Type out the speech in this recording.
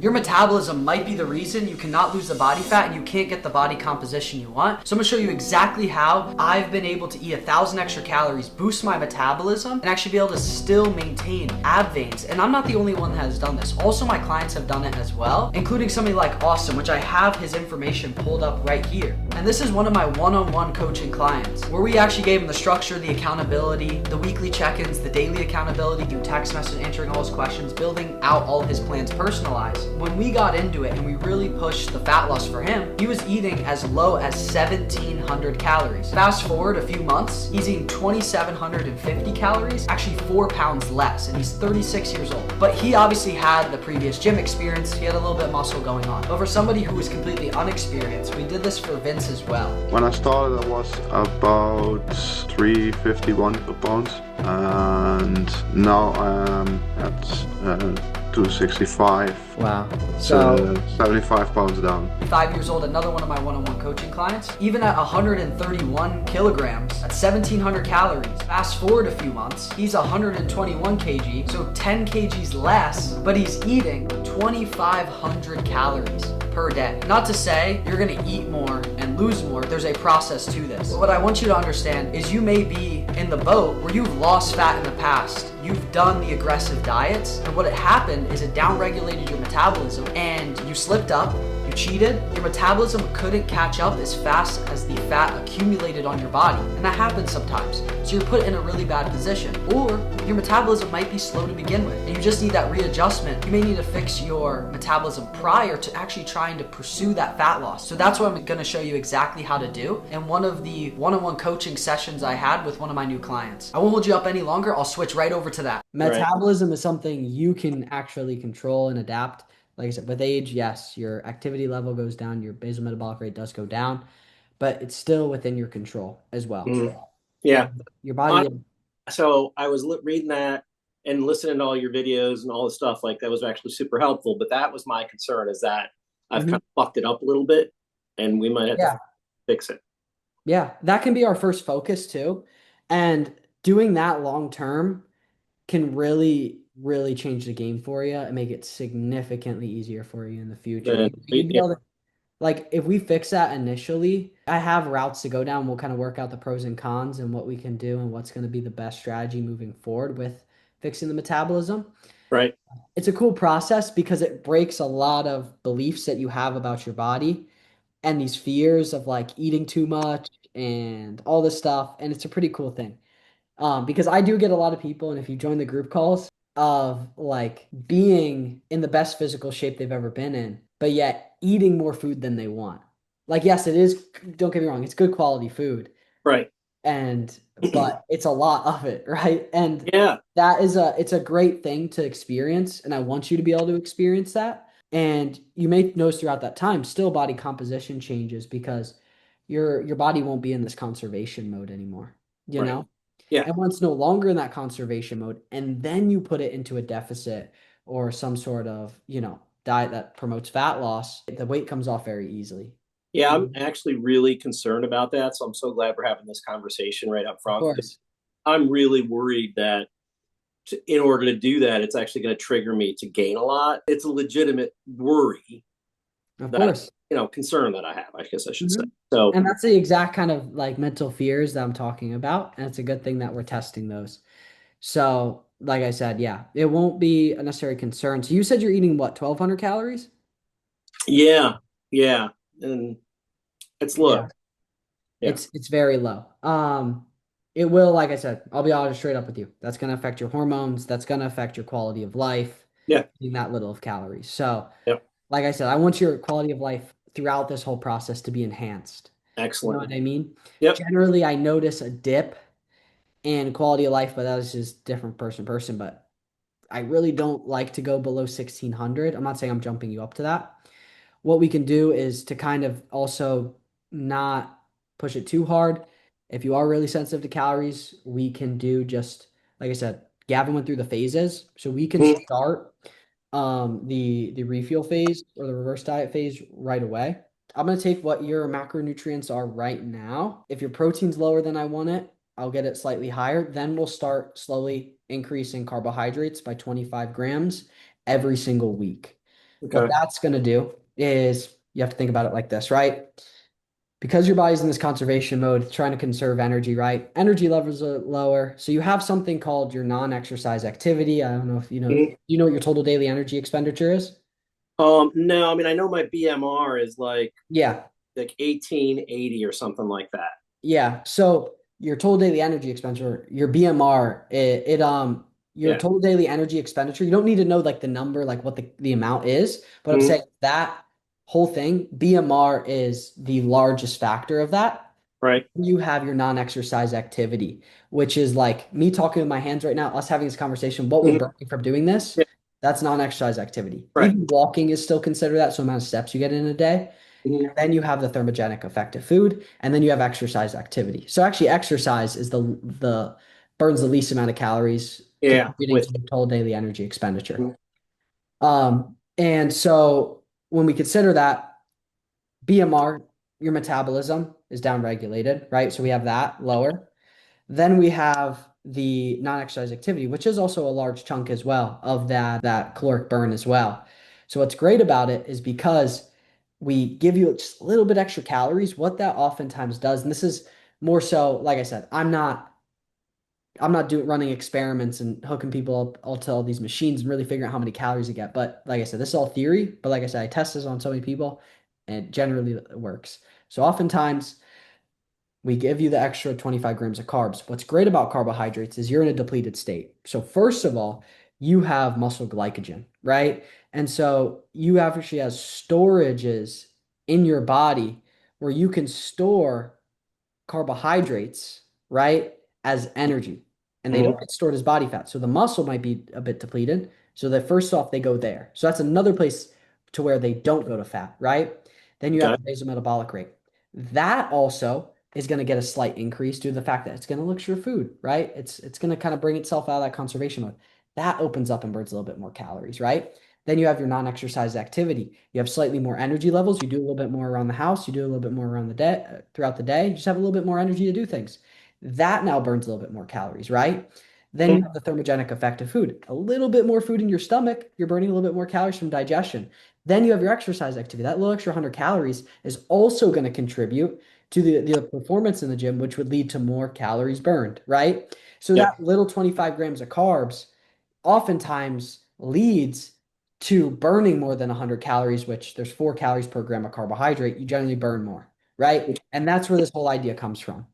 Your metabolism might be the reason you cannot lose the body fat and you can't get the body composition you want. So I'm gonna show you exactly how I've been able to eat 1,000 extra calories, boost my metabolism, and actually be able to still maintain ab veins. And I'm not the only one that has done this. Also, my clients have done it as well, including somebody like Austin, which I have his information pulled up right here. And this is one of my one-on-one coaching clients, where we actually gave him the structure, the accountability, the weekly check-ins, the daily accountability through text message, answering all his questions, building out all his plans personalized. When we got into it and we really pushed the fat loss for him, he was eating as low as 1,700 calories. Fast forward a few months, he's eating 2,750 calories, actually 4 pounds less, and he's 36 years old. But he obviously had the previous gym experience, he had a little bit of muscle going on. But for somebody who was completely unexperienced, we did this for Vince as well. When I started, I was about 351 pounds, and now I am at 265. Wow. So 75 pounds down. 5 years old, another one of my one-on-one coaching clients, even at 131 kilograms, at 1,700 calories. Fast forward a few months, he's 121 kg, so 10 kgs less, but he's eating 2,500 calories per day. Not to say you're gonna eat more and lose more, there's a process to this. But what I want you to understand is you may be in the boat where you've lost fat in the past, you've done the aggressive diets, and what had happened is it downregulated your metabolism and you slipped up, you cheated, your metabolism couldn't catch up as fast as the fat accumulated on your body. And that happens sometimes. So you're put in a really bad position. Or your metabolism might be slow to begin with, and you just need that readjustment. You may need to fix your metabolism prior to actually trying to pursue that fat loss. So that's what I'm gonna show you exactly how to do in one of the one-on-one coaching sessions I had with one of my new clients. I won't hold you up any longer. I'll switch right over to that. Metabolism is something you can actually control and adapt. Like I said, with age, yes, your activity level goes down, your basal metabolic rate does go down, but it's still within your control as well. Yeah. Your body. So I was reading that and listening to all your videos and all the stuff, like that was actually super helpful. But that was my concern, is that I've kind of fucked it up a little bit and we might have to fix it. Yeah, that can be our first focus too. And doing that long term can really, really change the game for you and make it significantly easier for you in the future. Like if we fix that initially, I have routes to go down. We'll kind of work out the pros and cons and what we can do and what's going to be the best strategy moving forward with fixing the metabolism. Right. It's a cool process because it breaks a lot of beliefs that you have about your body and these fears of like eating too much and all this stuff. And it's a pretty cool thing. Because I do get a lot of people, and if you join the group calls, of like being in the best physical shape they've ever been in, but yet eating more food than they want. Like, yes, it is, don't get me wrong, it's good quality food. Right. But it's a lot of it, right? And yeah, it's a great thing to experience, and I want you to be able to experience that. And you may notice throughout that time, still body composition changes because your body won't be in this conservation mode anymore, you know? Yeah. And once no longer in that conservation mode, and then you put it into a deficit or some sort of, diet that promotes fat loss, the weight comes off very easily. Yeah, I'm actually really concerned about that. So I'm so glad we're having this conversation right up front. I'm really worried that in order to do that, it's actually going to trigger me to gain a lot. It's a legitimate worry. Of course. Concern that I have, I guess I should say. So, and that's the exact kind of like mental fears that I'm talking about. And it's a good thing that we're testing those. So, like I said, yeah, it won't be a necessary concern. So you said you're eating what, 1,200 calories? Yeah. And it's low. Yeah. It's very low. It will, like I said, I'll be honest straight up with you. That's going to affect your hormones. That's going to affect your quality of life. Yeah. Eating that little of calories. So, like I said, I want your quality of life throughout this whole process to be enhanced. Excellent. You know what I mean? Yep. Generally, I notice a dip in quality of life, but that is just different person to person. But I really don't like to go below 1,600. I'm not saying I'm jumping you up to that. What we can do is to kind of also not push it too hard. If you are really sensitive to calories, we can do just, like I said, Gavin went through the phases. So we can start the refuel phase or the reverse diet phase right away. I'm going to take what your macronutrients are right now. If your protein's lower than I want it, I'll get it slightly higher. Then we'll start slowly increasing carbohydrates by 25 grams every single week. What Okay. that's going to do is you have to think about it like this, right? Because your body's in this conservation mode, trying to conserve energy, right? Energy levels are lower. So you have something called your non-exercise activity. I don't know if Mhm. you know what your total daily energy expenditure is? No, I mean I know my BMR is Yeah. like 1880 or something like that. Yeah. So your total daily energy expenditure, your BMR, your Yeah. total daily energy expenditure, you don't need to know like the number, like what the amount is, but I'm saying Mhm. that whole thing, BMR is the largest factor of that. Right. You have your non-exercise activity, which is like me talking with my hands right now, us having this conversation, what we're Mhm. burning from doing this, Yeah. that's non-exercise activity. Right. Even walking is still considered that, so amount of steps you get in a day. Mhm. Then you have the thermogenic effect of food, and then you have exercise activity. So actually, exercise is the burns the least amount of calories, Yeah. contributing With. to the total daily energy expenditure. Mhm. And so when we consider that BMR, your metabolism is downregulated, right? So we have that lower. Then we have the non-exercise activity, which is also a large chunk as well of that caloric burn as well. So what's great about it is because we give you just a little bit extra calories, what that oftentimes does, and this is more so, like I said, I'm not doing running experiments and hooking people up to all these machines and really figuring out how many calories you get. But like I said, this is all theory. But like I said, I test this on so many people, and it generally works. So oftentimes we give you the extra 25 grams of carbs. What's great about carbohydrates is you're in a depleted state. So first of all, you have muscle glycogen, right? And so you actually have storages in your body where you can store carbohydrates, right, as energy. And they don't Mhm. get stored as body fat. So the muscle might be a bit depleted. So that first off, they go there. So that's another place to where they don't go to fat, right? Then you have Okay. the basal metabolic rate. That also is going to get a slight increase due to the fact that it's going to look for food, right? It's going to kind of bring itself out of that conservation mode. That opens up and burns a little bit more calories, right? Then you have your non-exercise activity. You have slightly more energy levels. You do a little bit more around the house. You do a little bit more around the day throughout the day. You just have a little bit more energy to do things. That now burns a little bit more calories, right? Then you Mhm. have the thermogenic effect of food. A little bit more food in your stomach, you're burning a little bit more calories from digestion. Then you have your exercise activity. That little extra 100 calories is also going to contribute to the performance in the gym, which would lead to more calories burned, right? So Yep. that little 25 grams of carbs oftentimes leads to burning more than 100 calories, which there's 4 calories per gram of carbohydrate. You generally burn more, right? And that's where this whole idea comes from.